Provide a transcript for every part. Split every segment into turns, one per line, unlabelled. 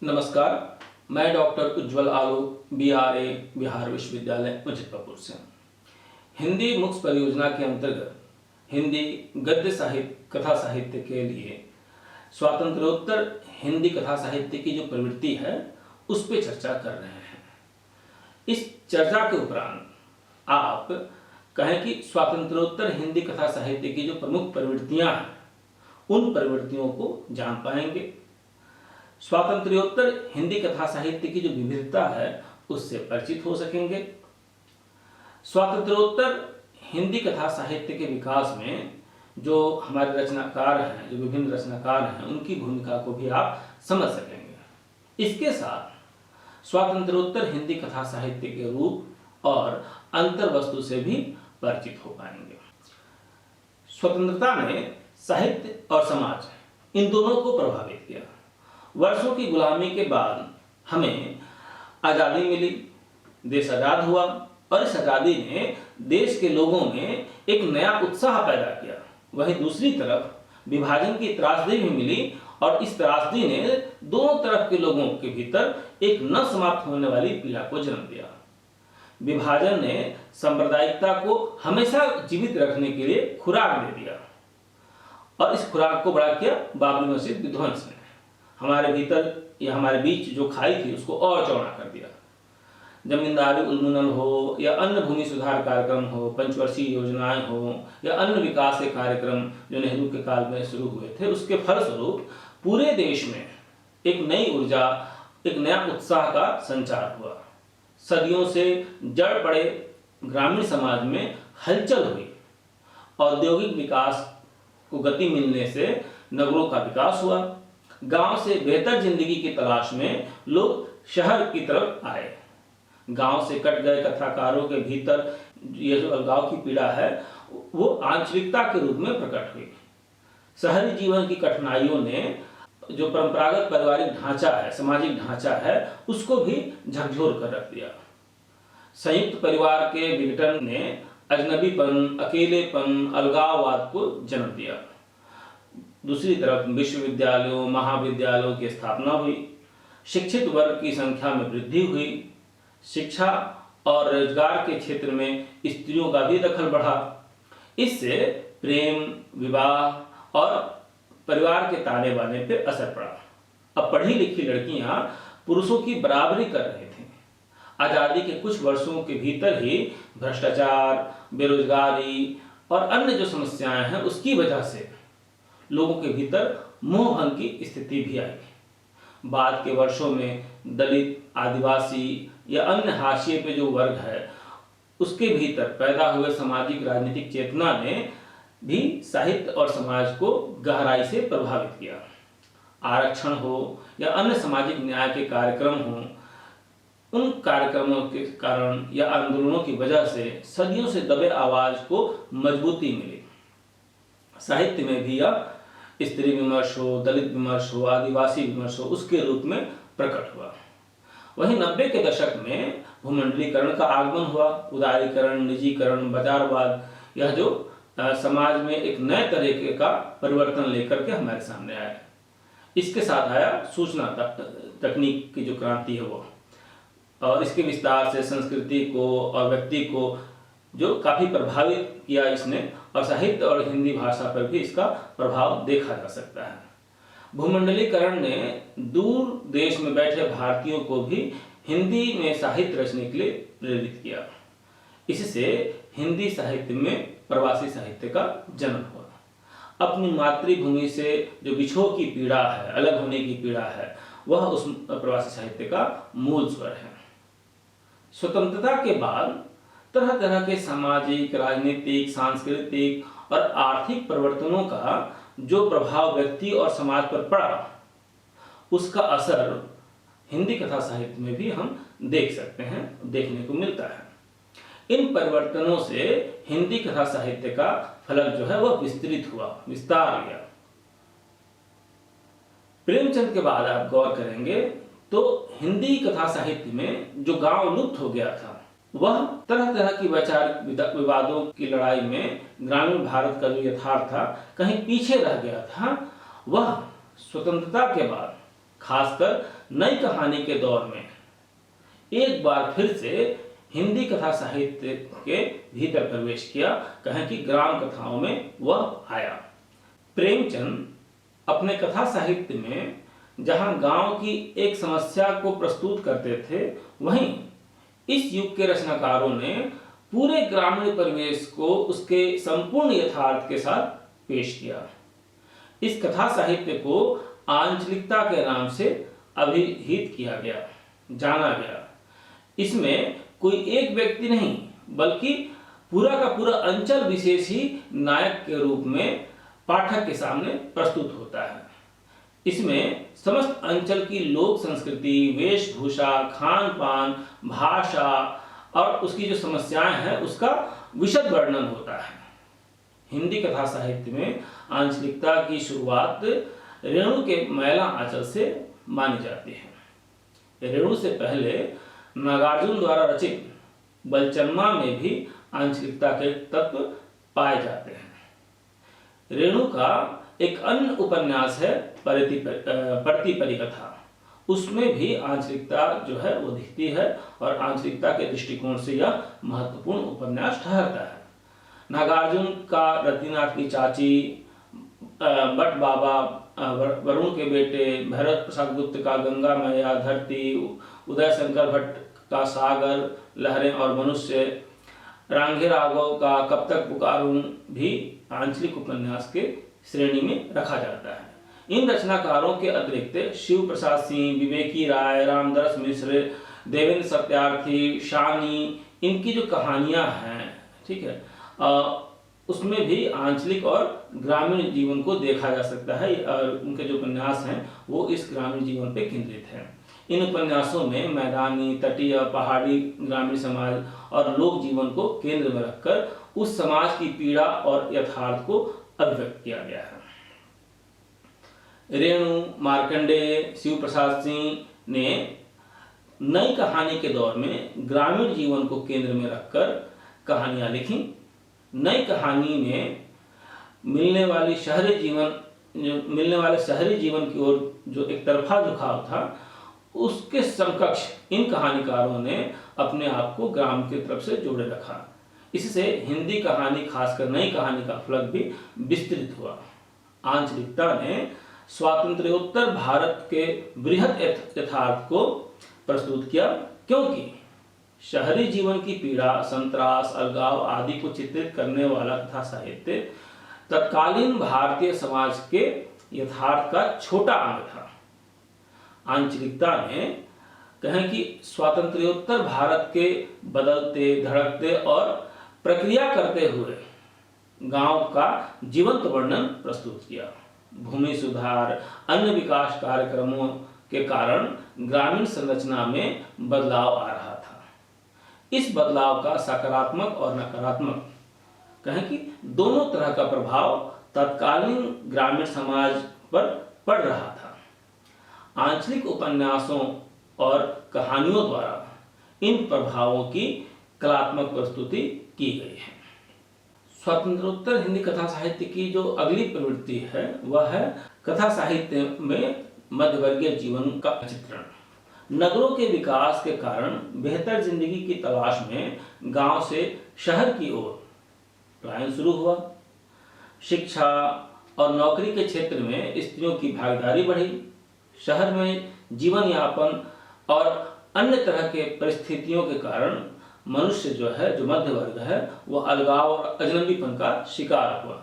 नमस्कार, मैं डॉक्टर उज्ज्वल आलोक BRA बिहार विश्वविद्यालय मुजफ्फरपुर से। हिंदी मुक्स परियोजना के अंतर्गत हिंदी गद्य साहित्य कथा साहित्य के लिए स्वातंत्रोत्तर हिंदी कथा साहित्य की जो प्रवृत्ति है उस पर चर्चा कर रहे हैं। इस चर्चा के उपरांत आप कहें कि स्वातंत्रोत्तर हिंदी कथा साहित्य की जो प्रमुख प्रवृत्तियां हैं उन प्रवृत्तियों को जान पाएंगे। स्वातंत्र्योत्तर हिंदी कथा साहित्य की जो विविधता है उससे परिचित हो सकेंगे। स्वातंत्र्योत्तर हिंदी कथा साहित्य के विकास में जो हमारे रचनाकार हैं, जो विभिन्न रचनाकार हैं, उनकी भूमिका को भी आप समझ सकेंगे। इसके साथ स्वातंत्र्योत्तर हिंदी कथा साहित्य के रूप और अंतर वस्तु से भी परिचित हो पाएंगे। स्वतंत्रता ने साहित्य और समाज इन दोनों को प्रभावित किया। वर्षों की गुलामी के बाद हमें आज़ादी मिली, देश आज़ाद हुआ और इस आज़ादी ने देश के लोगों में एक नया उत्साह पैदा किया। वहीं दूसरी तरफ विभाजन की त्रासदी भी मिली और इस त्रासदी ने दोनों तरफ के लोगों के भीतर एक न समाप्त होने वाली पीड़ा को जन्म दिया। विभाजन ने सांप्रदायिकता को हमेशा जीवित रखने के लिए खुराक दे दिया और इस खुराक को बड़ा किया बाबरी मस्जिद विध्वंस ने। हमारे भीतर या हमारे बीच जो खाई थी उसको और चौड़ा कर दिया। जमींदारी उन्मूलन हो या अन्य भूमि सुधार कार्यक्रम हो, पंचवर्षीय योजनाएं हो या अन्य विकास के कार्यक्रम जो नेहरू के काल में शुरू हुए थे, उसके फलस्वरूप पूरे देश में एक नई ऊर्जा, एक नया उत्साह का संचार हुआ। सदियों से जड़ पड़े ग्रामीण समाज में हलचल हुई। औद्योगिक विकास को गति मिलने से नगरों का विकास हुआ। गांव से बेहतर जिंदगी की तलाश में लोग शहर की तरफ आए। गांव से कट गए कथाकारों के भीतर यह जो अलगाव की पीड़ा है वो आंचलिकता के रूप में प्रकट हुई। शहरी जीवन की कठिनाइयों ने जो परंपरागत पारिवारिक ढांचा है, सामाजिक ढांचा है, उसको भी झकझोर कर रख दिया। संयुक्त परिवार के विघटन ने अजनबीपन, अकेलेपन, अलगाववाद को जन्म दिया। दूसरी तरफ विश्वविद्यालयों, महाविद्यालयों की स्थापना हुई। शिक्षित वर्ग की संख्या में वृद्धि हुई। शिक्षा और रोजगार के क्षेत्र में स्त्रियों का भी दखल बढ़ा। इससे प्रेम, विवाह और परिवार के ताने बाने पे असर पड़ा। अब पढ़ी लिखी लड़कियां पुरुषों की बराबरी कर रही थीं। आजादी के कुछ वर्षों के भीतर ही भ्रष्टाचार, बेरोजगारी और अन्य जो समस्याएं हैं उसकी वजह से लोगों के भीतर मोहभंग की स्थिति भी आई। बाद के वर्षों में दलित, आदिवासी या अन्य हाशिए पे जो वर्ग है उसके भीतर पैदा हुए सामाजिक राजनीतिक चेतना ने भी साहित्य और समाज को गहराई से प्रभावित किया। आरक्षण हो या अन्य सामाजिक न्याय के कार्यक्रम हो, उन कार्यक्रमों के कारण या आंदोलनों की वजह से सदियों से दबे आवाज को मजबूती मिली। साहित्य में भी यह स्त्री विमर्श हो, दलित विमर्श हो, आदिवासी विमर्श हो, उसके रूप में प्रकट हुआ। वहीं 90 के दशक में भूमंडलीकरण का आगमन हुआ। उदारीकरण, निजीकरण, बाजारवाद, यह जो समाज में एक नए तरीके का परिवर्तन लेकर के हमारे सामने आया। इसके साथ आया सूचना तकनीक की जो क्रांति है वो, और इसके विस्तार से संस्कृति को और व्यक्ति को जो काफी प्रभावित किया इसने, और साहित्य और हिंदी भाषा पर भी इसका प्रभाव देखा जा सकता है। भूमंडलीकरण ने दूर देश में बैठे भारतीयों को भी हिंदी में साहित्य रचने के लिए प्रेरित किया। इससे हिंदी साहित्य में प्रवासी साहित्य का जन्म हुआ। अपनी मातृभूमि से जो बिछोह की पीड़ा है, अलग होने की पीड़ा है, वह उस प्रवासी साहित्य का मूल स्वर है। स्वतंत्रता के बाद तरह तरह के सामाजिक, राजनीतिक, सांस्कृतिक और आर्थिक परिवर्तनों का जो प्रभाव व्यक्ति और समाज पर पड़ा, उसका असर हिंदी कथा साहित्य में भी हम देख सकते हैं, देखने को मिलता है। इन परिवर्तनों से हिंदी कथा साहित्य का फलक जो है वह विस्तृत हुआ, विस्तार लिया। प्रेमचंद के बाद आप गौर करेंगे तो हिंदी कथा साहित्य में जो गांव लुप्त हो गया था, वह तरह तरह की वैचारिक विवादों की लड़ाई में ग्रामीण भारत का जो यथार्थ था कहीं पीछे रह गया था। वह स्वतंत्रता के बाद खासकर नई कहानी के दौर में एक बार फिर से हिंदी कथा साहित्य के भीतर प्रवेश किया, कहें कि ग्राम कथाओं में वह आया। प्रेमचंद अपने कथा साहित्य में जहां गांव की एक समस्या को प्रस्तुत करते थे, वहीं इस युग के रचनाकारों ने पूरे ग्रामीण परिवेश को उसके संपूर्ण यथार्थ के साथ पेश किया। इस कथा साहित्य को आंचलिकता के नाम से अभिहित किया गया, जाना गया। इसमें कोई एक व्यक्ति नहीं, बल्कि पूरा का पूरा अंचल विशेष ही नायक के रूप में पाठक के सामने प्रस्तुत होता है। इसमें समस्त अंचल की लोक संस्कृति, वेशभूषा, खान पान, भाषा और उसकी जो समस्याएं हैं उसका विशद वर्णन होता है। हिंदी कथा साहित्य में आंचलिकता की शुरुआत रेणु के मैला आंचल से मानी जाती है। रेणु से पहले नागार्जुन द्वारा रचित बलचन्मा में भी आंचलिकता के तत्व पाए जाते हैं। रेणु का एक अन्य उपन्यास है परति परिकथा, उसमें भी आंचलिकता जो है वो दिखती है और आंचलिकता के दृष्टिकोण से यह महत्वपूर्ण उपन्यास ठहरता है। नागार्जुन का रतिनाथ की चाची, बट बाबा, वरुण के बेटे, भरत प्रसाद गुप्त का गंगा मैया धरती, उदय शंकर भट्ट का सागर, लहरें और मनुष्य, रांगे राघव का कब तक पुकारूं भी आंचलिक उपन्यास के श्रेणी में रखा जाता है। इन रचनाकारों के अतिरिक्त शिव प्रसाद सिंह, विवेकी राय, रामदास मिश्र, देवेंद्र सत्यार्थी, शानी, इनकी जो कहानियां हैं, ठीक है, उसमें भी आंचलिक और ग्रामीण जीवन को देखा जा सकता है और उनके जो उपन्यास हैं वो इस ग्रामीण जीवन पे केंद्रित हैं। इन उपन्यासों में मैदानी, तटीय, पहाड़ी ग्रामीण समाज और लोक जीवन को केंद्र में रखकर उस समाज की पीड़ा और यथार्थ को अभिव्यक्त किया गया है। रेणु, मार्कंडेय, शिव प्रसाद सिंह ने नई कहानी के दौर में ग्रामीण जीवन को केंद्र में रखकर कहानियां लिखी। नई कहानी में मिलने वाले शहरी जीवन की ओर जो एक तरफा झुकाव था, उसके समकक्ष इन कहानीकारों ने अपने आप को ग्राम की तरफ से जोड़े रखा। इससे हिंदी कहानी, खासकर नई कहानी का फलक भी विस्तृत हुआ। आंचलिकता ने स्वातंत्र्योत्तर भारत के बृहद यथार्थ को प्रस्तुत किया, क्योंकि शहरी जीवन की पीड़ा, संतरास, अलगाव आदि को चित्रित करने वाला कथा साहित्य तत्कालीन भारतीय समाज के यथार्थ का छोटा अंग था। आंचलिकता ने कहें कि स्वातंत्र्योत्तर भारत के बदलते, धड़कते और प्रक्रिया करते हुए गांव का जीवंत वर्णन प्रस्तुत किया। भूमि सुधार, अन्य विकास कार्यक्रमों के कारण ग्रामीण संरचना में बदलाव आ रहा था। इस बदलाव का सकारात्मक और नकारात्मक, कहें कि दोनों तरह का प्रभाव तत्कालीन ग्रामीण समाज पर पड़ रहा था। आंचलिक उपन्यासों और कहानियों द्वारा इन प्रभावों की कलात्मक प्रस्तुति की गई है। स्वतंत्रोत्तर हिंदी कथा साहित्य की जो अगली प्रवृत्ति है वह है कथा साहित्य में मध्यवर्गीय जीवन का चित्रण। नगरों के विकास के कारण बेहतर जिंदगी की तलाश में गांव से शहर की ओर पलायन शुरू हुआ। शिक्षा और नौकरी के क्षेत्र में स्त्रियों की भागीदारी बढ़ी। शहर में जीवन यापन और अन्य तरह के परिस्थितियों के कारण मनुष्य जो है, जो मध्य वर्ग है, वह अलगाव और अजनबीपन का शिकार हुआ।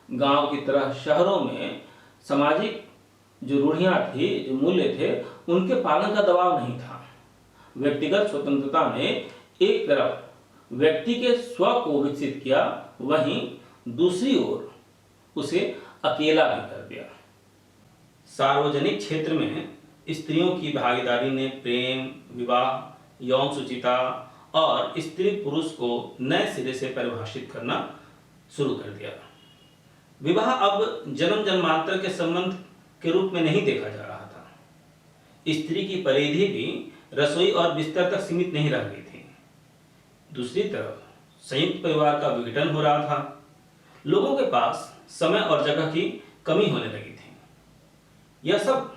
गांव की तरह शहरों में सामाजिक जो रूढ़ियां थी, जो मूल्य थे, उनके पालन का दबाव नहीं था। व्यक्तिगत स्वतंत्रता ने एक तरफ व्यक्ति के स्व को विकसित किया, वहीं दूसरी ओर उसे अकेला भी कर दिया। सार्वजनिक क्षेत्र में स्त्रियों की भागीदारी ने प्रेम, विवाह, यौन सुचिता और स्त्री पुरुष को नए सिरे से परिभाषित करना शुरू कर दिया। विवाह अब जन्म जन्मांतर के संबंध के रूप में नहीं देखा जा रहा था। स्त्री की परिधि भी रसोई और बिस्तर तक सीमित नहीं रह गई थी। दूसरी तरफ संयुक्त परिवार का विघटन हो रहा था। लोगों के पास समय और जगह की कमी होने लगी थी। यह सब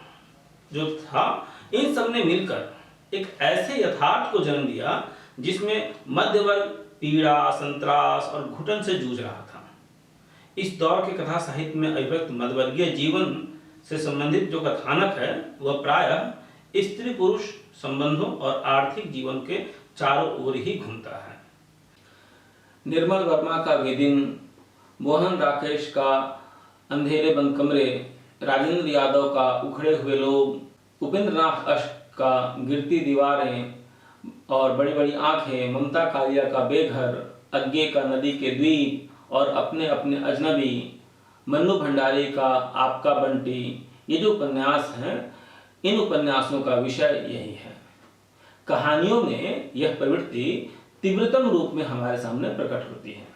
जो था, इन सब ने मिलकर एक ऐसे यथार्थ को जन्म दिया जिसमें मध्य वर्ग पीड़ा, संत्रास और घुटन से जूझ रहा था। इस दौर के कथा साहित्य में अभिव्यक्त मध्यवर्गीय जीवन से संबंधित जो कथानक है वह प्रायः स्त्री पुरुष संबंधों और आर्थिक जीवन के चारों ओर ही घूमता है। निर्मल वर्मा का वेदिन, मोहन राकेश का अंधेरे बंद कमरे, राजेंद्र यादव का उखड़े हुए लोग, उपेंद्रनाथ अष्ट का गिरती दीवारें और बड़ी बड़ी आंखें, ममता कालिया का बेघर, अज्ञे का नदी के द्वीप और अपने अपने अजनबी, मन्नू भंडारी का आपका बंटी, ये जो उपन्यास हैं इन उपन्यासों का विषय यही है। कहानियों में यह प्रवृत्ति तीव्रतम रूप में हमारे सामने प्रकट होती है।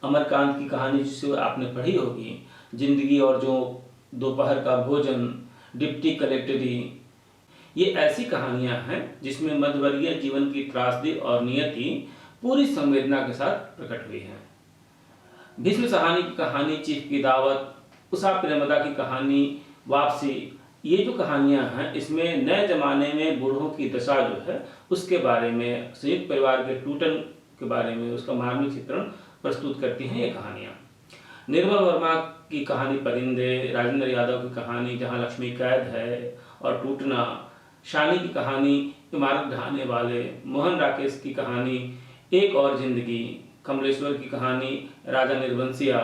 अमरकांत की कहानी जिसे आपने पढ़ी होगी, जिंदगी और जो दोपहर का भोजन, डिप्टी कलेक्टरी, ये ऐसी कहानियां हैं जिसमें मध्यवर्गीय जीवन की त्रासदी और नियति पूरी संवेदना के साथ प्रकट हुई है। भीष्म सहानी की कहानी, चीफ की दावत, उषा प्रेमदा की कहानी, वापसी, ये जो कहानियां हैं इसमें नए जमाने में बूढ़ों की दशा जो है उसके बारे में, संयुक्त परिवार के टूटन के बारे में उसका मार्मिक चित्रण प्रस्तुत करती हैं ये कहानियां। निर्मल वर्मा की कहानी परिंदे, राजेंद्र यादव की कहानी जहां लक्ष्मी कैद है और टूटना, शानी की कहानी इमारत ढहाने वाले, मोहन राकेश की कहानी एक और जिंदगी, कमलेश्वर की कहानी राजा निर्वंशिया,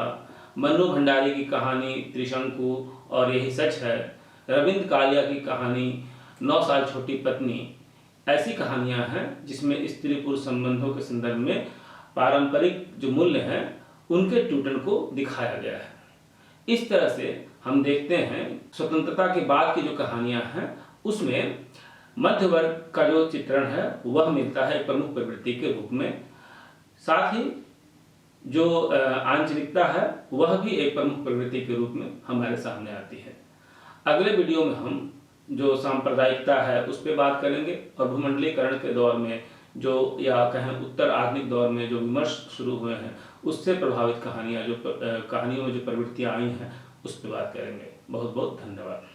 मन्नू भंडारी की कहानी त्रिशंकु और यही सच है, रविंद्र कालिया की कहानी 9 साल छोटी पत्नी, ऐसी कहानियां हैं जिसमें स्त्री पुरुष संबंधों के संदर्भ में पारंपरिक जो मूल्य हैं उनके टूटन को दिखाया गया है। इस तरह से हम देखते हैं स्वतंत्रता के बाद की जो कहानियां हैं उसमें मध्य वर्ग का जो चित्रण है वह मिलता है प्रमुख प्रवृत्ति के रूप में, साथ ही जो आंचलिकता है वह भी एक प्रमुख प्रवृत्ति के रूप में हमारे सामने आती है। अगले वीडियो में हम जो सांप्रदायिकता है उस पर बात करेंगे और भूमंडलीकरण के दौर में जो, या कहें उत्तर आधुनिक दौर में जो विमर्श शुरू हुए हैं उससे प्रभावित कहानियां, जो कहानियों में जो प्रवृत्तियां आई हैं उस पर बात करेंगे। बहुत बहुत धन्यवाद।